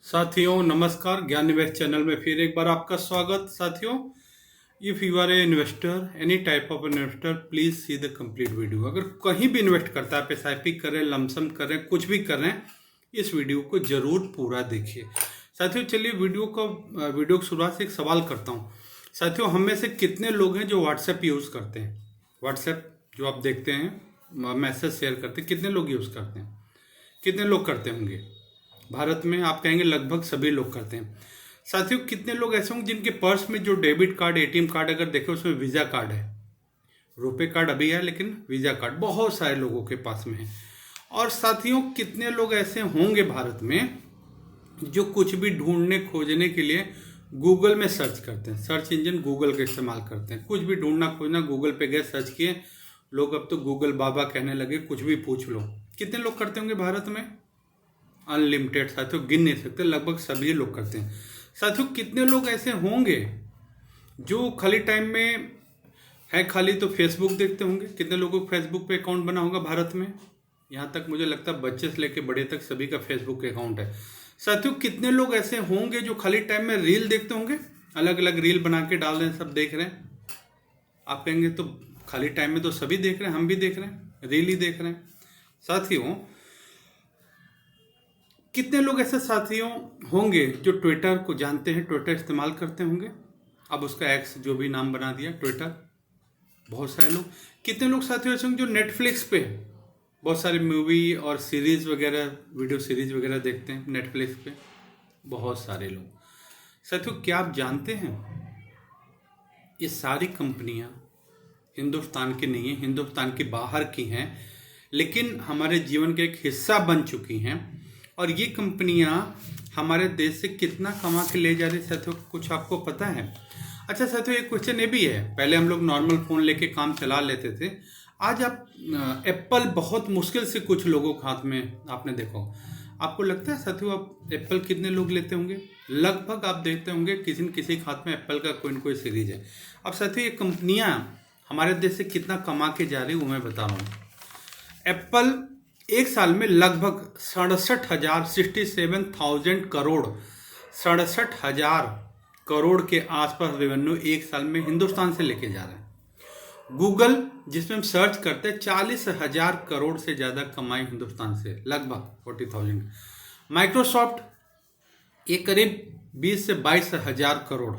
साथियों नमस्कार, ज्ञान निवेश चैनल में फिर एक बार आपका स्वागत। साथियों, if you are a investor, any type of investor, please see the complete video. अगर कहीं भी इन्वेस्ट करता है, आप एसआईपी करें, लमसम करें, कुछ भी करें, इस वीडियो को जरूर पूरा देखिए। साथियों चलिए वीडियो की शुरुआत से एक सवाल करता हूँ। साथियों, हम में से कितने लोग हैं जो व्हाट्सएप यूज़ करते हैं? व्हाट्सएप जो आप देखते हैं, मैसेज शेयर करते हैं, कितने लोग यूज़ करते हैं? कितने लोग करते होंगे? भारत में आप कहेंगे लगभग सभी लोग करते हैं। साथियों, कितने लोग ऐसे होंगे जिनके पर्स में जो डेबिट कार्ड, एटीएम कार्ड अगर देखें उसमें वीज़ा कार्ड है? रुपए कार्ड अभी है लेकिन वीज़ा कार्ड बहुत सारे लोगों के पास में है। और साथियों, कितने लोग ऐसे होंगे भारत में जो कुछ भी ढूंढने खोजने के लिए गूगल में सर्च करते हैं? सर्च इंजन गूगल का इस्तेमाल करते हैं। कुछ भी ढूंढना खोजना, गूगल पे गए, सर्च किए। लोग अब तो गूगल बाबा कहने लगे, कुछ भी पूछ लो। कितने लोग करते होंगे भारत में? अनलिमिटेड। साथियों गिन नहीं सकते, लगभग सभी लोग करते हैं। साथियों, कितने लोग ऐसे होंगे जो खाली टाइम में है खाली तो फेसबुक देखते होंगे? कितने लोगों को फेसबुक पे अकाउंट बना होगा भारत में? यहाँ तक मुझे लगता है बच्चे से लेके बड़े तक सभी का फेसबुक अकाउंट है। साथियों, कितने लोग ऐसे होंगे जो खाली टाइम में रील देखते होंगे? अलग अलग रील बना के डाल रहे हैं, सब देख रहे हैं। आप कहेंगे तो खाली टाइम में तो सभी देख रहे हैं, हम भी देख रहे हैं, रील ही देख रहे हैं। साथियों, कितने लोग ऐसे साथियों होंगे जो ट्विटर को जानते हैं, ट्विटर इस्तेमाल करते होंगे? अब उसका एक्स जो भी नाम बना दिया, ट्विटर। बहुत सारे लोग। कितने लोग साथियों ऐसे होंगे जो नेटफ्लिक्स पे बहुत सारे मूवी और सीरीज वगैरह, वीडियो सीरीज वगैरह देखते हैं नेटफ्लिक्स पे? बहुत सारे लोग। साथियों, क्या आप जानते हैं ये सारी कंपनियां हिंदुस्तान की नहीं है, हिंदुस्तान के बाहर की हैं, लेकिन हमारे जीवन का एक हिस्सा बन चुकी हैं। और ये कंपनियां हमारे देश से कितना कमा के ले जा रही है साथियों, कुछ आपको पता है? अच्छा साथियों, एक क्वेश्चन ये भी है। पहले हम लोग नॉर्मल फ़ोन लेके काम चला लेते थे। आज आप एप्पल बहुत मुश्किल से कुछ लोगों के हाथ में आपने देखा हो। आपको लगता है साथियों आप एप्पल कितने लोग लेते होंगे? लगभग आप देखते होंगे किसी न किसी के हाथ में एप्पल का कोई न कोई सीरीज है। अब साथियों, ये कंपनियां हमारे देश से कितना कमा के जा रही है वो मैं बता रहा हूँ। एप्पल एक साल में लगभग 67,000 करोड़, 67,000 करोड़ के आसपास रेवेन्यू एक साल में हिंदुस्तान से लेके जा रहे हैं। गूगल, जिसमें हम सर्च करते हैं, 40,000 करोड़ से ज़्यादा कमाई हिंदुस्तान से, लगभग 40,000। माइक्रोसॉफ्ट ये करीब 20 से 22,000 करोड़।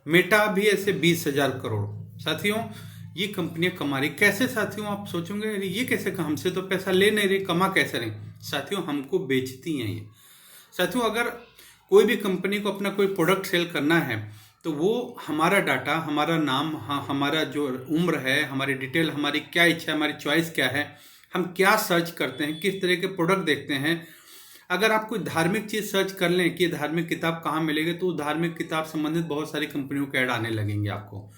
मेटा भी ऐसे 20,000 करोड़। साथियों, ये कंपनियां कमा रही कैसे? साथियों आप सोचोगे ये कैसे, हमसे तो पैसा ले नहीं रही, कमा कैसे रही? साथियों, हमको बेचती हैं ये। साथियों, अगर कोई भी कंपनी को अपना कोई प्रोडक्ट सेल करना है तो वो हमारा डाटा, हमारा नाम, हमारा जो उम्र है, हमारी डिटेल, हमारी क्या इच्छा है, हमारी चॉइस क्या है, हम क्या सर्च करते हैं, किस तरह के प्रोडक्ट देखते हैं। अगर आप कोई धार्मिक चीज़ सर्च कर लें कि धार्मिक किताब कहाँ मिलेगी, तो धार्मिक किताब संबंधित बहुत सारी कंपनियों के ऐड आने लगेंगे आपको।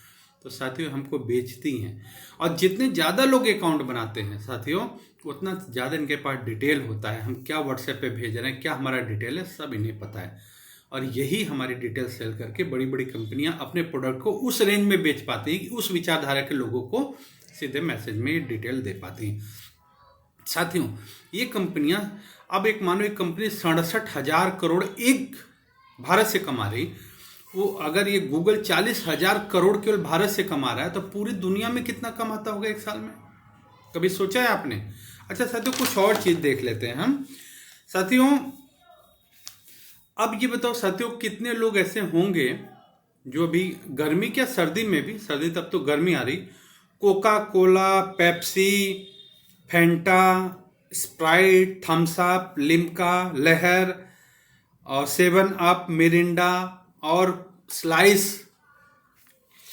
तो साथियों, हमको बेचती हैं। और जितने ज़्यादा लोग अकाउंट बनाते हैं साथियों, उतना ज़्यादा इनके पास डिटेल होता है। हम क्या व्हाट्सएप पे भेज रहे हैं, क्या हमारा डिटेल है, सब इन्हें पता है। और यही हमारी डिटेल सेल करके बड़ी बड़ी कंपनियां अपने प्रोडक्ट को उस रेंज में बेच पाती हैं कि उस विचारधारा के लोगों को सीधे मैसेज में डिटेल दे पाती हैं। साथियों, ये कंपनियां, अब एक मानो एक कंपनी 67,000 करोड़ एक भारत से कमा रही, वो अगर ये गूगल 40,000 करोड़ केवल भारत से कमा रहा है तो पूरी दुनिया में कितना कमाता होगा एक साल में? कभी सोचा है आपने? अच्छा साथियों, कुछ और चीज देख लेते हैं हम। साथियों, अब ये बताओ साथियों, कितने लोग ऐसे होंगे जो अभी गर्मी, क्या सर्दी में भी, सर्दी तब तो गर्मी आ रही, कोका कोला, पेप्सी, फेंटा, स्प्राइट, थम्स अप, लिम्का, लहर और 7 अप, मिरिंडा और स्लाइस,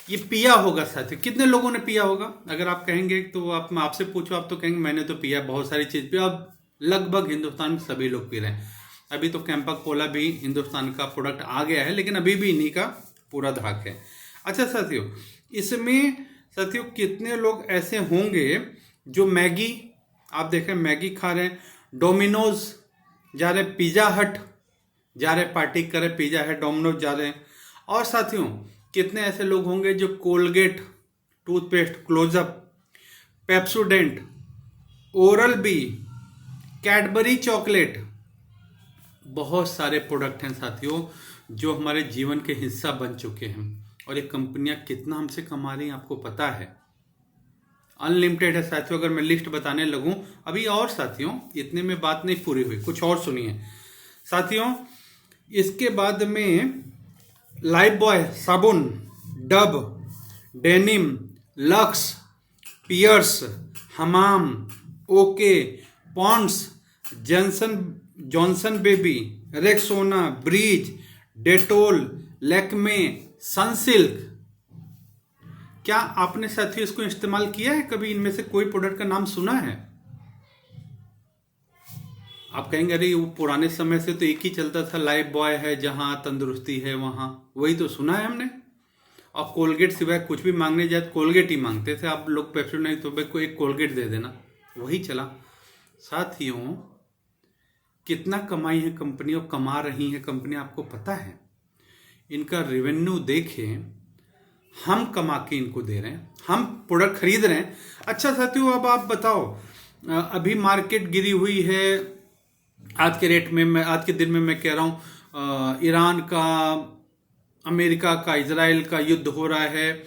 ये पिया होगा साथियों। कितने लोगों ने पिया होगा? अगर आप कहेंगे तो आप, मैं आपसे पूछो, आप तो कहेंगे मैंने तो पिया, बहुत सारी चीज पिया। अब लगभग हिंदुस्तान में सभी लोग पी रहे हैं। अभी तो कैंपा कोला भी हिंदुस्तान का प्रोडक्ट आ गया है, लेकिन अभी भी इन्हीं का पूरा धाक है। अच्छा साथियों, इसमें साथियों कितने लोग ऐसे होंगे जो मैगी, आप देखें मैगी खा रहे हैं, डोमिनोज जा रहे, पिज्जा हट जा रहे, पार्टी करे, पिज्जा हट, डोमिनोज जा रहे हैं। और साथियों, कितने ऐसे लोग होंगे जो Colgate toothpaste, Closeup, Pepsodent, Oral B, Cadbury chocolate, बहुत सारे प्रोडक्ट हैं साथियों जो हमारे जीवन के हिस्सा बन चुके हैं, और ये कंपनियां कितना हमसे कमा रही हैं आपको पता है। अनलिमिटेड है साथियों, अगर मैं लिस्ट बताने लगूं अभी। और साथियों इतने में बात नहीं पूरी हुई, कुछ और सुनिए साथियों। इसके बाद में लाइफ बॉय साबुन, Dove, Denim, Lux, Pears, Hamam, okay, Pond's, Johnson baby, Rexona, Breeze, Dettol, Lakme, Sunsilk. क्या आपने साथियों इसको इस्तेमाल किया है कभी? इनमें से कोई प्रोडक्ट का नाम सुना है? आप कहेंगे अरे वो पुराने समय से तो एक ही चलता था, लाइफ बॉय है जहां तंदुरुस्ती है वहां, वही तो सुना है हमने। और कोलगेट सिवाय कुछ भी मांगने जाए कोलगेट ही मांगते थे। आप लोग पेप्सी नहीं तो भाई कोई एक कोलगेट दे देना, वही चला। साथियों कितना कमाई है कंपनी और कमा रही है कंपनी आपको पता है? इनका रेवेन्यू देखें, हम कमा के इनको दे रहे हैं, हम प्रोडक्ट खरीद रहे हैं। अच्छा साथियों अब आप बताओ, अभी मार्केट गिरी हुई है आज के रेट में, मैं आज के दिन में मैं कह रहा हूं, ईरान का, अमेरिका का, इजराइल का युद्ध हो रहा है,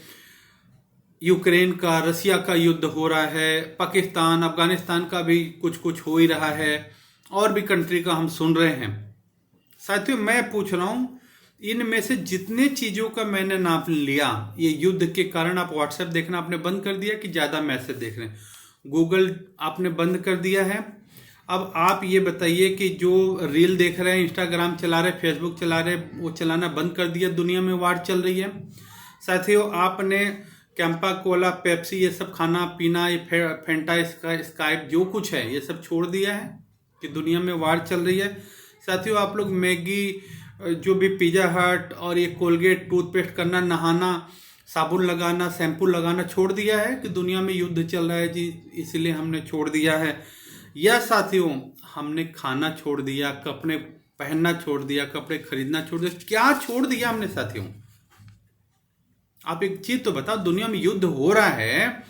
यूक्रेन का, रसिया का युद्ध हो रहा है, पाकिस्तान, अफगानिस्तान का भी कुछ कुछ हो ही रहा है, और भी कंट्री का हम सुन रहे हैं। साथियों मैं पूछ रहा हूं, इनमें से जितने चीजों का मैंने नाम लिया, ये युद्ध के कारण आप व्हाट्सएप देखना आपने बंद कर दिया कि ज्यादा मैसेज देख रहे हैं, गूगल आपने बंद कर दिया है। अब आप ये बताइए कि जो रील देख रहे हैं, इंस्टाग्राम चला रहे, फेसबुक चला रहे, वो चलाना बंद कर दिया। दुनिया में वार चल रही है साथियों। आपने कैंपा कोला, पेप्सी, ये सब खाना पीना, ये फेंटा, स्काइप, जो कुछ है ये सब छोड़ दिया है कि दुनिया में वार चल रही है। साथियों आप लोग मैगी, जो भी पिज्जा हट और ये कोलगेट, टूथपेस्ट करना, नहाना, साबुन लगाना, शैम्पू लगाना छोड़ दिया है कि दुनिया में युद्ध चल रहा है जी इसलिए हमने छोड़ दिया है। या साथियों हमने खाना छोड़ दिया, कपड़े पहनना छोड़ दिया, कपड़े खरीदना छोड़ दिया, क्या छोड़ दिया हमने साथियों? आप एक चीज तो बताओ, दुनिया में युद्ध हो रहा है,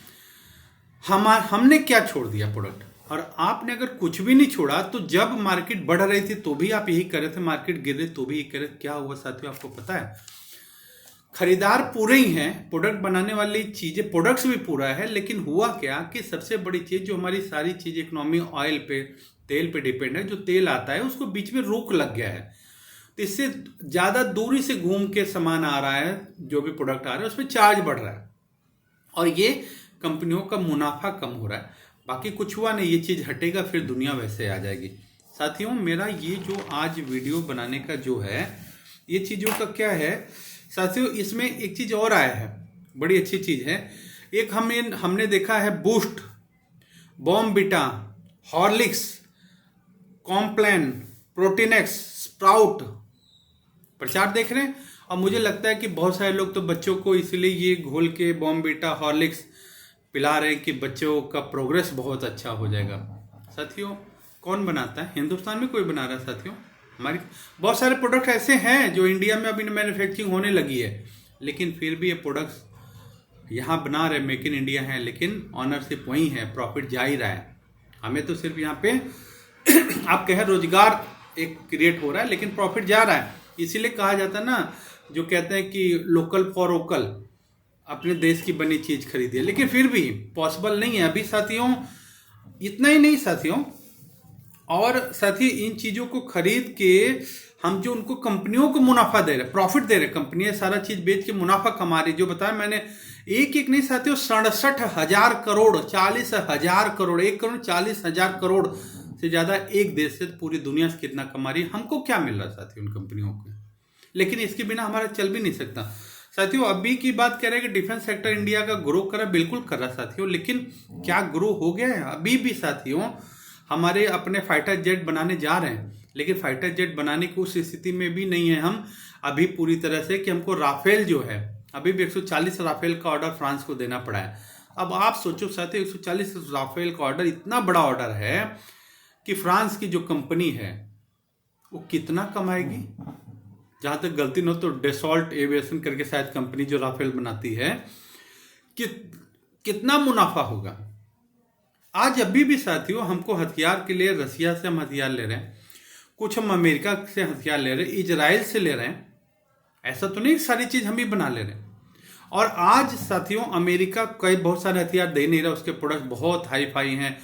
हमने क्या छोड़ दिया प्रोडक्ट? और आपने अगर कुछ भी नहीं छोड़ा तो जब मार्केट बढ़ रही थी तो भी आप यही कर रहे थे, मार्केट गिर रही तो भी यही कर रहे थे। क्या हुआ साथियों आपको पता है? खरीदार पूरे ही हैं, प्रोडक्ट बनाने वाली चीजें, प्रोडक्ट्स भी पूरा है, लेकिन हुआ क्या कि सबसे बड़ी चीज जो हमारी सारी चीज इकोनॉमी ऑयल पे, तेल पे डिपेंड है, जो तेल आता है उसको बीच में रोक लग गया है, तो इससे ज्यादा दूरी से घूम के सामान आ रहा है, जो भी प्रोडक्ट आ रहा है उसमें चार्ज बढ़ रहा है, और ये कंपनियों का मुनाफा कम हो रहा है। बाकी कुछ हुआ नहीं, ये चीज हटेगा फिर दुनिया वैसे आ जाएगी। साथियों मेरा ये जो आज वीडियो बनाने का जो है, ये चीजों का क्या है साथियों, इसमें एक चीज और आया है, बड़ी अच्छी चीज है। एक हमने देखा है Boost, Bournvita, Horlicks, Complan, Protinex, sprout प्रचार देख रहे हैं, और मुझे लगता है कि बहुत सारे लोग तो बच्चों को इसलिए ये घोल के बॉर्नविटा, हॉर्लिक्स पिला रहे हैं कि बच्चों का प्रोग्रेस बहुत अच्छा हो जाएगा। साथियों कौन बनाता है? हिंदुस्तान में कोई बना रहा है साथियों? हमारी बहुत सारे प्रोडक्ट ऐसे हैं जो इंडिया में अभी मैन्युफैक्चरिंग होने लगी है, लेकिन फिर भी ये प्रोडक्ट्स यहाँ बना रहे, मेक इन इंडिया है, लेकिन ऑनरशिप वही है, प्रॉफिट जा ही रहा है। हमें तो सिर्फ यहाँ पे आप कहें रोजगार एक क्रिएट हो रहा है, लेकिन प्रॉफिट जा रहा है। इसीलिए कहा जाता है ना, जो कहते हैं कि लोकल फॉर वोकल, अपने देश की बनी चीज खरीदिए, लेकिन फिर भी पॉसिबल नहीं है अभी साथियों। इतना ही नहीं साथियों, और साथी इन चीजों को खरीद के हम जो उनको कंपनियों को मुनाफा दे रहे, प्रॉफिट दे रहे, कंपनियां सारा चीज बेच के मुनाफा कमा रही, जो बताया मैंने, एक नहीं साथियों 67,000 करोड़, 40,000 करोड़, 1 करोड़ 40,000 करोड़ से ज्यादा एक देश से पूरी दुनिया से कितना कमा रही है। हमको क्या मिल रहा है साथियों उन कंपनियों को? लेकिन इसके बिना हमारा चल भी नहीं सकता साथियों। अभी की बात कह रहे हैं कि डिफेंस सेक्टर इंडिया का ग्रो कर रहा, बिल्कुल कर रहा साथियों, लेकिन क्या ग्रो हो गया है? अभी भी साथियों हमारे अपने फाइटर जेट बनाने जा रहे हैं, लेकिन फाइटर जेट बनाने की उस स्थिति में भी नहीं है हम अभी पूरी तरह से कि हमको राफेल जो है, अभी भी 140 राफेल का ऑर्डर फ्रांस को देना पड़ा है। अब आप सोचो साथियों 140 राफेल का ऑर्डर, इतना बड़ा ऑर्डर है कि फ्रांस की जो कंपनी है वो कितना कमाएगी। जहां तक गलती न हो तो डेसॉल्ट एविएशन करके शायद कंपनी जो राफेल बनाती है, कितना मुनाफा होगा। आज अभी भी साथियों हमको हथियार के लिए रसिया से हम हथियार ले रहे हैं, कुछ हम अमेरिका से हथियार ले रहे हैं, इजराइल से ले रहे हैं, ऐसा तो नहीं सारी चीज हम ही बना ले रहे हैं। और आज साथियों अमेरिका कई बहुत सारे हथियार दे नहीं रहा, उसके प्रोडक्ट बहुत हाई फाई हैं,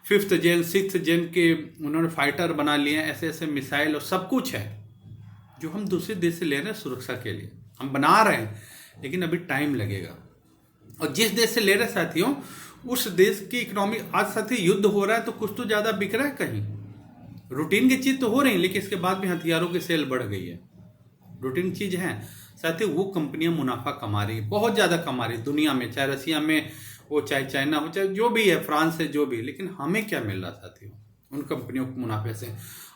5th जेन 6th जेन के उन्होंने फाइटर बना लिए हैं, ऐसे ऐसे मिसाइल और सब कुछ है जो हम दूसरे देश से ले रहे हैं सुरक्षा के लिए, हम बना रहे हैं, लेकिन अभी टाइम लगेगा। और जिस देश से ले रहे हैं साथियों, उस देश की इकोनॉमी, आज साथी युद्ध हो रहा है तो कुछ तो ज्यादा बिक रहा है, कहीं रूटीन की चीज तो हो रही, लेकिन इसके बाद भी हथियारों की सेल बढ़ गई है, रूटीन चीज है साथियों। वो कंपनियां मुनाफा कमा रही है, बहुत ज्यादा कमा रही है दुनिया में, चाहे रसिया में हो, चाहे चाइना हो, चाहे जो भी है, फ्रांस है, जो भी। लेकिन हमें क्या मिल रहा साथियों उन कंपनियों के मुनाफे से।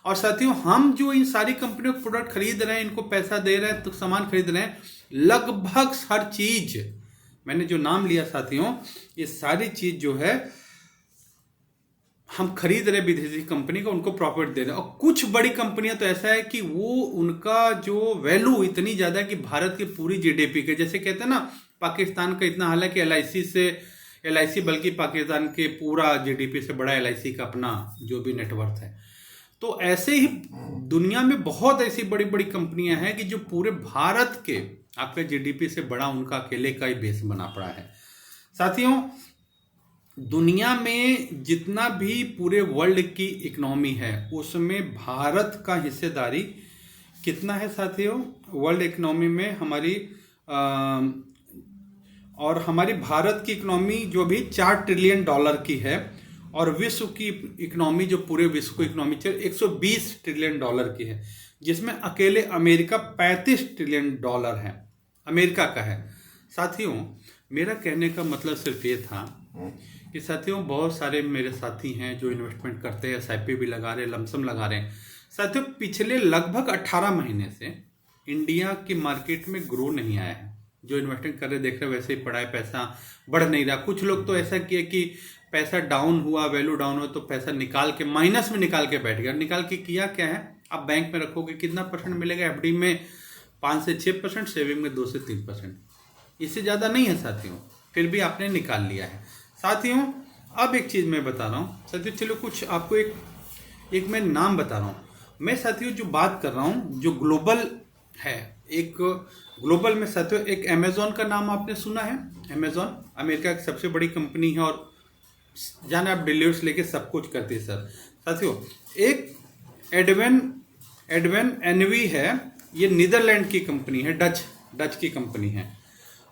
और साथियों हम जो इन सारी कंपनियों के प्रोडक्ट खरीद रहे हैं, इनको पैसा दे रहे हैं, तो सामान खरीद रहे हैं, लगभग हर चीज मैंने जो नाम लिया साथियों, ये सारी चीज जो है हम खरीद रहे विदेशी कंपनी का, उनको प्रॉफिट दे रहे हैं। और कुछ बड़ी कंपनियां तो ऐसा है कि वो उनका जो वैल्यू इतनी ज्यादा है कि भारत की पूरी जीडीपी के, जैसे कहते हैं ना पाकिस्तान का इतना हाल है कि एलआईसी बल्कि पाकिस्तान के पूरा जीडीपी से बड़ा एलआईसी का अपना जो भी नेटवर्थ है। तो ऐसे ही दुनिया में बहुत ऐसी बड़ी बड़ी कंपनियां हैं कि जो पूरे भारत के आपके जीडीपी से बड़ा उनका अकेले का ही बेस बना पड़ा है। साथियों दुनिया में जितना भी पूरे वर्ल्ड की इकोनॉमी है उसमें भारत का हिस्सेदारी कितना है साथियों वर्ल्ड इकोनॉमी में हमारी, और हमारी भारत की इकोनॉमी जो भी $4 ट्रिलियन की है, और विश्व की इकोनॉमी जो पूरे विश्व की इकोनॉमी चल $120 ट्रिलियन की है, जिसमें अकेले अमेरिका $35 ट्रिलियन है, अमेरिका का है। साथियों मेरा कहने का मतलब सिर्फ ये था कि साथियों बहुत सारे मेरे साथी हैं जो इन्वेस्टमेंट करते हैं, एसआईपी भी लगा रहे हैं, लमसम लगा रहे हैं। साथियों पिछले लगभग 18 महीने से इंडिया की मार्केट में ग्रो नहीं आया है। जो इन्वेस्टमेंट कर रहे देख रहे वैसे ही पड़ा है, पैसा बढ़ नहीं रहा। कुछ लोग तो ऐसा किए कि पैसा डाउन हुआ, वैल्यू डाउन हुआ तो पैसा निकाल के माइनस में निकाल के बैठ गया। निकाल के किया क्या है, आप बैंक में रखोगे कितना परसेंट मिलेगा, एफडी में 5 से 6%, सेविंग में 2 से 3%, इससे ज्यादा नहीं है साथियों, फिर भी आपने निकाल लिया है। साथियों अब एक चीज मैं बता रहा हूँ साथियों, चलो कुछ आपको एक मैं नाम बता रहा हूँ। मैं साथियों जो बात कर रहा हूँ जो ग्लोबल है, एक ग्लोबल में साथियों एक अमेजोन का नाम आपने सुना है। अमेजोन अमेरिका की सबसे बड़ी कंपनी है और जाने आप डिलीवरी से लेके सब कुछ करती है सर। साथियों एक एडवेन एनवी है, ये नीदरलैंड की कंपनी है, डच की कंपनी है।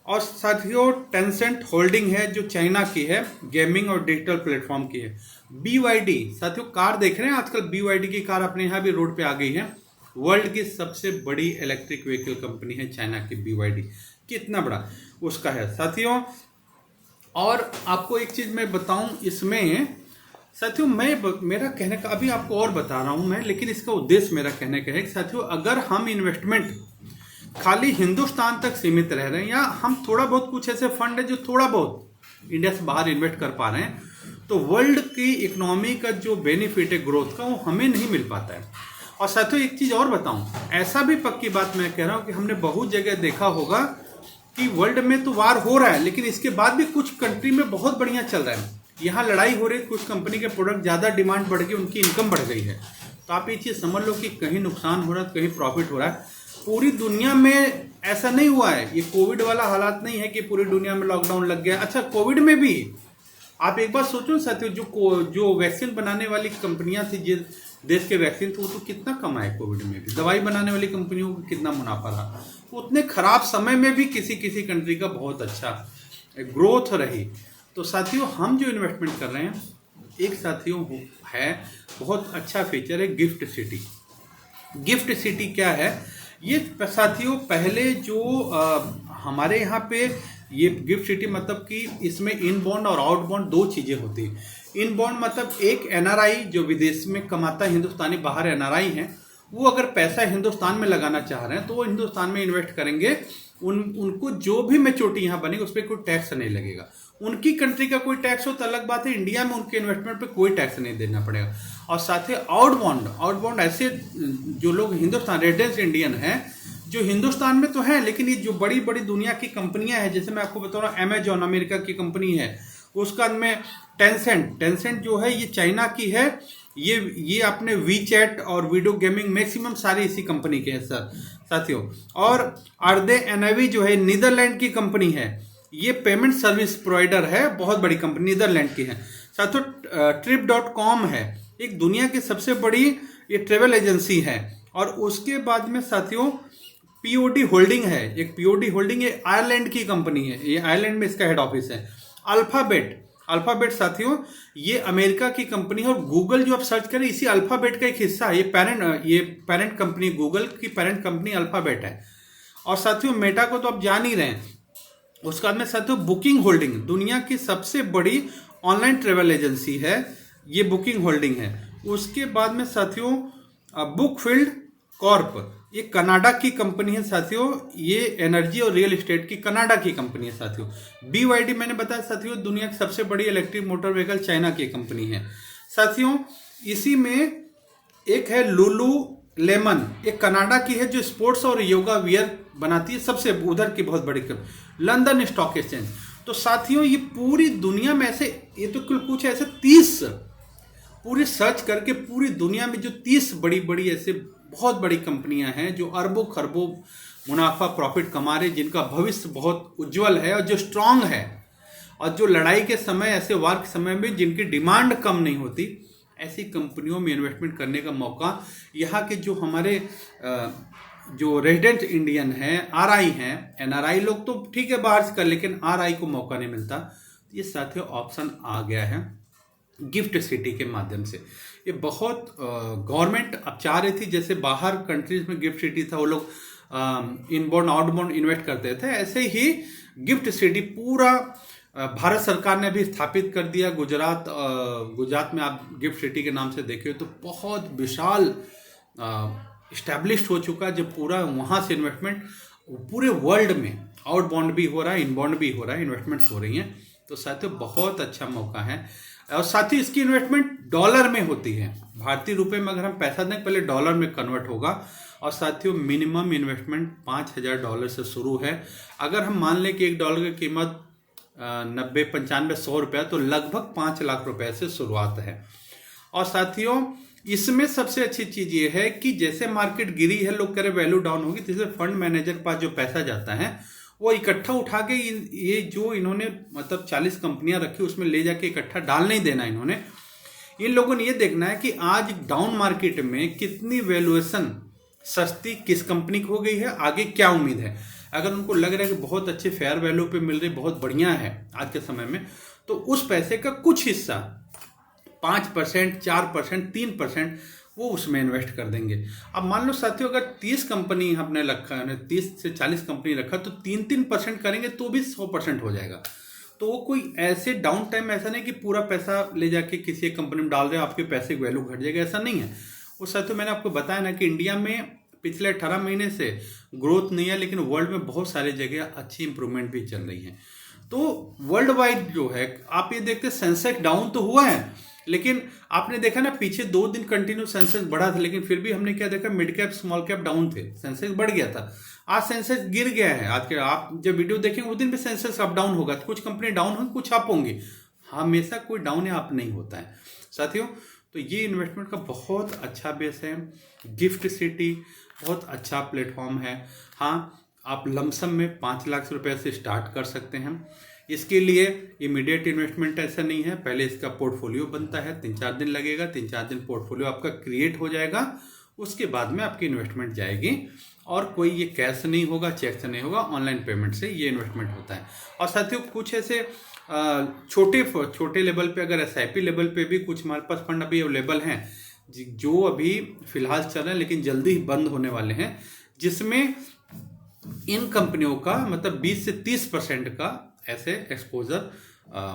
और साथियों टेंसेंट होल्डिंग है जो चाइना की है, गेमिंग और डिजिटल प्लेटफॉर्म की है। BYD साथियों कार देख रहे हैं आजकल, BYD की कार अपने यहाँ भी रोड पे आ गई है। वर्ल्ड की सबसे बड़ी इलेक्ट्रिक व्हीकल कंपनी है चाइना की BYD, कितना बड़ा उसका है साथियों। और आपको एक चीज मैं बताऊं इसमें साथियों, मेरा कहने का अभी आपको और बता रहा हूं मैं, लेकिन इसका उद्देश्य मेरा कहने का है कि साथियों अगर हम इन्वेस्टमेंट खाली हिंदुस्तान तक सीमित रह रहे हैं, या हम थोड़ा बहुत कुछ ऐसे फंड है जो थोड़ा बहुत इंडिया से बाहर इन्वेस्ट कर पा रहे हैं, तो वर्ल्ड की इकोनॉमी का जो बेनिफिट है ग्रोथ का वो हमें नहीं मिल पाता है। और साथियों एक चीज और बताऊं, ऐसा भी पक्की बात मैं कह रहा हूं कि हमने बहुत जगह देखा होगा कि वर्ल्ड में तो वार हो रहा है, लेकिन इसके बाद भी कुछ कंट्री में बहुत बढ़िया चल रहा है। यहाँ लड़ाई हो रही है, कुछ कंपनी के प्रोडक्ट ज्यादा डिमांड बढ़ गई, उनकी इनकम बढ़ गई है। तो आप ये चीज समझ लो कि कहीं नुकसान हो रहा है, कहीं प्रॉफिट हो रहा है। पूरी दुनिया में ऐसा नहीं हुआ है, ये कोविड वाला हालात नहीं है कि पूरी दुनिया में लॉकडाउन लग गया। अच्छा कोविड में भी आप एक बार सोचो साथियों, जो वैक्सीन बनाने वाली कंपनियां थी, जिस देश के वैक्सीन थे, वो तो कितना कमाए कोविड में भी। दवाई बनाने वाली कंपनियों को कितना मुनाफा रहा, उतने खराब समय में भी किसी कंट्री का बहुत अच्छा ग्रोथ रही। तो साथियों हम जो इन्वेस्टमेंट कर रहे हैं, एक साथियों है बहुत अच्छा फीचर है गिफ्ट सिटी। गिफ्ट सिटी क्या है ये साथियों, पहले जो हमारे यहाँ पे ये गिफ्ट सिटी मतलब कि इसमें इनबाउंड और आउटबाउंड दो चीजें होती है। इनबाउंड मतलब एक एनआरआई जो विदेश में कमाता है, हिंदुस्तानी बाहर एनआरआई हैं, वो अगर पैसा हिंदुस्तान में लगाना चाह रहे हैं तो वो हिंदुस्तान में इन्वेस्ट करेंगे, उनको जो भी मैच्योरिटी यहाँ बनेगी उस पर कोई टैक्स नहीं लगेगा। उनकी कंट्री का कोई टैक्स हो तो अलग बात है, इंडिया में उनके इन्वेस्टमेंट पे कोई टैक्स नहीं देना पड़ेगा। और साथ ही आउटबाउंड ऐसे जो लोग हिंदुस्तान रेजिडेंस इंडियन हैं जो हिंदुस्तान में तो है, लेकिन ये जो बड़ी बड़ी दुनिया की कंपनियां हैं, जैसे मैं आपको बता रहा हूँ अमेजॉन अमेरिका की कंपनी है, उसका में टेंसेंट जो है ये चाइना की है, ये अपने वी चैट और वीडियो गेमिंग मैक्सिमम सारे इसी कंपनी के हैं सर साथियों। और अर्दे एनवी जो है नीदरलैंड की कंपनी है, ये पेमेंट सर्विस प्रोवाइडर है, बहुत बड़ी कंपनी नीदरलैंड की है साथियों। trip.com है, एक दुनिया की सबसे बड़ी ये ट्रेवल एजेंसी है। और उसके बाद में साथियों पीओडी होल्डिंग है, एक पीओडी होल्डिंग ये आयरलैंड की कंपनी है, ये आयरलैंड में इसका हेड ऑफिस है। अल्फाबेट साथियों ये अमेरिका की कंपनी है, और गूगल जो आप सर्च करें इसी अल्फाबेट का एक हिस्सा है। ये पेरेंट कंपनी, गूगल की पेरेंट कंपनी अल्फाबेट है। और साथियों मेटा को तो आप जान ही रहे हैं। उसके बाद में साथियों बुकिंग होल्डिंग, दुनिया की सबसे बड़ी ऑनलाइन ट्रेवल एजेंसी है, ये बुकिंग होल्डिंग है। उसके बाद में साथियों बुकफील्ड कॉर्प, ये कनाडा की कंपनी है साथियों, ये एनर्जी और रियल एस्टेट की कनाडा की कंपनी है साथियों। BYD मैंने बताया साथियों दुनिया की सबसे बड़ी इलेक्ट्रिक मोटर व्हीकल चाइना की कंपनी है साथियों। इसी में एक है लुलू लेमन, एक कनाडा की है जो स्पोर्ट्स और योगा वियर बनाती है, सबसे उधर की बहुत बड़ी कंपनी। London stock exchange. तो साथियों ये पूरी दुनिया में ऐसे, ये तो कुछ ऐसे 30 पूरी सर्च करके पूरी दुनिया में जो 30 बड़ी बड़ी ऐसे बहुत बड़ी कंपनियां हैं जो अरबों खरबों मुनाफा प्रॉफिट कमा रहे, जिनका भविष्य बहुत उज्जवल है और जो स्ट्रांग है, और जो लड़ाई के समय ऐसे वार के समय में जिनकी डिमांड कम नहीं होती, ऐसी कंपनियों में इन्वेस्टमेंट करने का मौका यहाँ के जो हमारे जो रेजिडेंट इंडियन हैं, RI हैं, NRI लोग तो ठीक है बाहर से कर, लेकिन RI को मौका नहीं मिलता। ये साथियों ऑप्शन आ गया है गिफ्ट सिटी के माध्यम से। ये बहुत गवर्नमेंट अब चाह रही थी, जैसे बाहर कंट्रीज में गिफ्ट सिटी था, वो लोग इनबाउंड आउटबाउंड इन्वेस्ट करते थे, ऐसे ही गिफ्ट सिटी पूरा भारत सरकार ने भी स्थापित कर दिया। गुजरात में आप गिफ्ट सिटी के नाम से देखिए तो बहुत विशाल इस्टेब्लिश्ड हो चुका है, जब पूरा वहाँ से इन्वेस्टमेंट पूरे वर्ल्ड में आउटबाउंड भी हो रहा है, इनबाउंड भी हो रहा है, इन्वेस्टमेंट्स हो रही हैं। तो साथियों बहुत अच्छा मौका है। और साथ ही इसकी इन्वेस्टमेंट डॉलर में होती है, भारतीय रुपए में अगर हम पैसा दें पहले डॉलर में कन्वर्ट होगा। और साथियों मिनिमम इन्वेस्टमेंट $5,000 से शुरू है। अगर हम मान लें कि $1 की कीमत 90, 95, 100 रुपया, तो लगभग 5 लाख रुपए से शुरुआत है। और साथियों इसमें सबसे अच्छी चीज ये है कि जैसे मार्केट गिरी है, लोग कह रहे वैल्यू डाउन होगी, तो इससे फंड मैनेजर के पास जो पैसा जाता है वो इकट्ठा उठा के ये जो इन्होंने मतलब 40 कंपनियां रखी उसमें ले जाके इकट्ठा डाल नहीं देना। इन्होंने इन लोगों ने ये देखना है कि आज डाउन मार्केट में कितनी वैल्यूएशन सस्ती किस कंपनी की हो गई है, आगे क्या उम्मीद है। अगर उनको लग रहा है कि बहुत अच्छे फेयर वैल्यू पे मिल रही, बहुत बढ़िया है आज के समय में, तो उस पैसे का कुछ हिस्सा 5%, 4%, 3% वो उसमें इन्वेस्ट कर देंगे। अब मान लो साथियों अगर 30 कंपनी आपने रखा है, 30 से 40 कंपनी रखा, तो 3% करेंगे तो भी 100% हो जाएगा। तो वो कोई ऐसे डाउन टाइम ऐसा नहीं कि पूरा पैसा ले जाके किसी एक कंपनी में डाल रहे हो, आपके पैसे की वैल्यू घट जाएगा, ऐसा नहीं है। उस साथियों मैंने आपको बताया ना कि इंडिया में पिछले 18 महीने से ग्रोथ नहीं है, लेकिन वर्ल्ड में बहुत सारी जगह अच्छी इंप्रूवमेंट भी चल रही है। तो वर्ल्ड वाइड जो है आप ये देखते सेंसेक्स डाउन तो हुआ है, लेकिन आपने देखा ना पीछे 2 दिन कंटिन्यू सेंसेक्स बढ़ा था, लेकिन फिर भी हमने क्या देखा, mid cap small cap down थे, सेंसेक्स बढ़ गया था। आज सेंसेक्स गिर गया है। आज के आप जब वीडियो देखेंगे उस दिन भी सेंसेक्स अप डाउन होगा, कुछ कंपनी डाउन होंगी, कुछ अप होंगी, हमेशा कोई डाउन या अप नहीं होता है साथियों। तो ये इन्वेस्टमेंट का बहुत अच्छा बेस है। गिफ्ट सिटी बहुत अच्छा प्लेटफॉर्म है। हाँ, आप लमसम में 5 लाख रुपए से स्टार्ट कर सकते हैं। इसके लिए इमीडिएट इन्वेस्टमेंट ऐसा नहीं है, पहले इसका पोर्टफोलियो बनता है, 3-4 दिन लगेगा, 3-4 दिन पोर्टफोलियो आपका क्रिएट हो जाएगा, उसके बाद में आपकी इन्वेस्टमेंट जाएगी। और कोई ये कैश नहीं होगा, चेक से नहीं होगा, ऑनलाइन पेमेंट से ये इन्वेस्टमेंट होता है। और साथियों कुछ ऐसे छोटे लेवल पे, अगर SIP लेवल पे भी कुछ हमारे पास फंड अभी अवेलेबल हैं जो अभी फिलहाल चल रहे हैं, लेकिन जल्दी ही बंद होने वाले हैं, जिसमें इन कंपनियों का मतलब 20 से 30% का ऐसे एक्सपोजर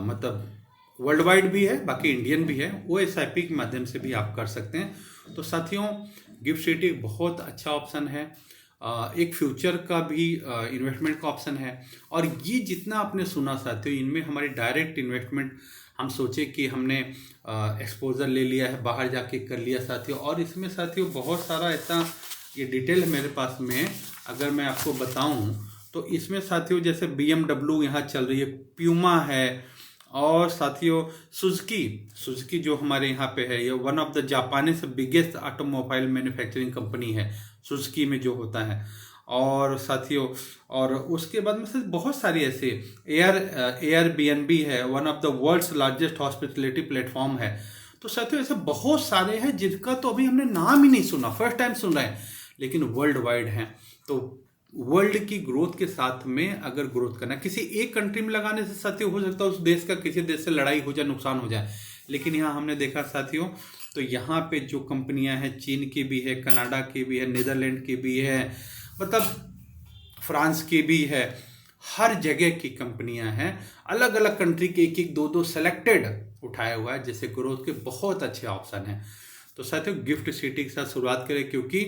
मतलब वर्ल्ड वाइड भी है, बाकी इंडियन भी है, वो SIP के माध्यम से भी आप कर सकते हैं। तो साथियों गिफ्ट सिटी बहुत अच्छा ऑप्शन है, एक फ्यूचर का भी इन्वेस्टमेंट का ऑप्शन है। और ये जितना आपने सुना साथियों, इनमें हमारी डायरेक्ट इन्वेस्टमेंट हम सोचे कि हमने एक्सपोजर ले लिया है, बाहर जाके कर लिया साथियों। और इसमें साथियों बहुत सारा ऐसा ये डिटेल है मेरे पास में, अगर मैं आपको बताऊं तो इसमें साथियों जैसे BMW यहाँ चल रही है, प्यूमा है, और साथियों सुजुकी सुजुकी जो हमारे यहाँ पे है, ये one of the Japanese biggest automobile manufacturing company है सुजुकी में जो होता है। और साथियों और उसके बाद में से बहुत सारी ऐसे एयरबीएनबी है, one of the world's largest hospitality platform है। तो साथियों ऐसे बहुत सारे हैं जिनका तो अभी हमने नाम ही नहीं सुना, फर्स्ट टाइम सुन रहे हैं, लेकिन वर्ल्ड वाइड हैं। तो वर्ल्ड की ग्रोथ के साथ में अगर ग्रोथ करना, किसी एक कंट्री में लगाने से साथियों हो सकता है उस देश का किसी देश से लड़ाई हो जाए, नुकसान हो जाए, लेकिन यहाँ हमने देखा साथियों तो यहाँ पे जो कंपनियां हैं चीन की भी है, कनाडा की भी है, नीदरलैंड की भी है, मतलब फ्रांस की भी है, हर जगह की कंपनियां हैं, अलग अलग कंट्री के एक एक दो दो सेलेक्टेड उठाया हुआ है, जैसे ग्रोथ के बहुत अच्छे ऑप्शन हैं। तो साथियों गिफ्ट सिटी के साथ शुरुआत करें, क्योंकि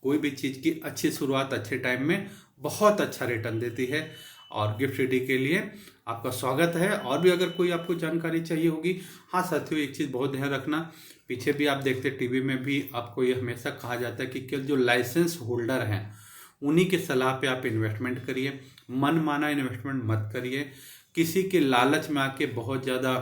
कोई भी चीज़ की अच्छी शुरुआत अच्छे टाइम में बहुत अच्छा रिटर्न देती है। और गिफ्ट सिटी के लिए आपका स्वागत है। और भी अगर कोई आपको जानकारी चाहिए होगी, हाँ साथियों एक चीज़ बहुत ध्यान रखना, पीछे भी आप देखते टीवी में भी आपको ये हमेशा कहा जाता है कि केवल जो लाइसेंस होल्डर हैं उन्हीं की सलाह पे आप इन्वेस्टमेंट करिए, मन माना इन्वेस्टमेंट मत करिए। किसी के लालच में आके बहुत ज़्यादा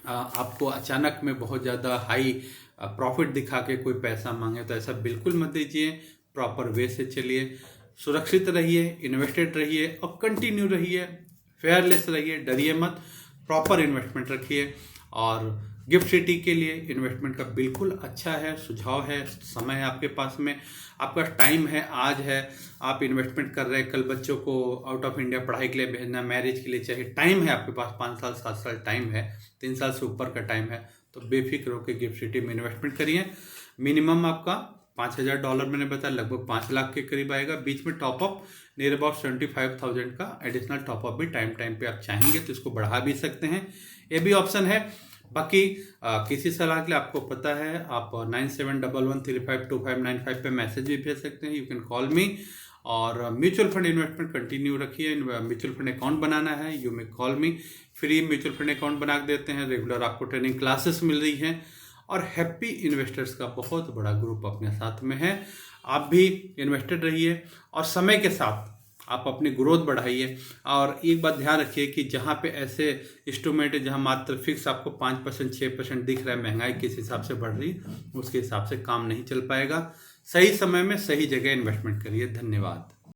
आपको अचानक में बहुत ज़्यादा हाई प्रॉफिट दिखा के कोई पैसा मांगे तो ऐसा बिल्कुल मत दीजिए। प्रॉपर वे से चलिए, सुरक्षित रहिए, इन्वेस्टेड रहिए और कंटिन्यू रहिए, फेयरलेस रहिए, डरिए मत, प्रॉपर इन्वेस्टमेंट रखिए। और गिफ्ट सिटी के लिए इन्वेस्टमेंट का बिल्कुल अच्छा है, सुझाव है, समय है आपके पास में, आपका टाइम है, आज है, आप इन्वेस्टमेंट कर रहे हैं, कल बच्चों को आउट ऑफ इंडिया पढ़ाई के लिए भेजना, मैरिज के लिए चाहिए, टाइम है आपके पास, 5 साल 7 साल टाइम है, 3 साल से ऊपर का टाइम है, तो बेफिक्र होकर गिफ्ट सिटी में इन्वेस्टमेंट करिए। मिनिमम आपका $5,000 मैंने बताया, लगभग 5 लाख के करीब आएगा। बीच में टॉपअप नियर अबाउट 75,000 का एडिशनल टॉपअप भी टाइम पे आप चाहेंगे तो इसको बढ़ा भी सकते हैं, ये भी ऑप्शन है। बाकी किसी सलाह के लिए आपको पता है आप 9711352595 पे मैसेज भी भेज सकते हैं, यू कैन कॉल मी। और म्यूचुअल फंड इन्वेस्टमेंट कंटिन्यू रखिए, म्यूचुअल फंड अकाउंट बनाना है, you may call me, free mutual fund account बना देते हैं, रेगुलर आपको ट्रेनिंग क्लासेस मिल रही हैं और हैप्पी इन्वेस्टर्स का बहुत बड़ा ग्रुप अपने साथ में है। आप भी इन्वेस्टेड रहिए और समय के साथ आप अपनी ग्रोथ बढ़ाइए। और एक बात ध्यान रखिए कि जहाँ पे ऐसे इंस्ट्रूमेंट है जहाँ मात्र फिक्स आपको 5% 6% दिख रहा है, महंगाई किस हिसाब से बढ़ रही है, उसके हिसाब से काम नहीं चल पाएगा। सही समय में सही जगह इन्वेस्टमेंट करिए। धन्यवाद।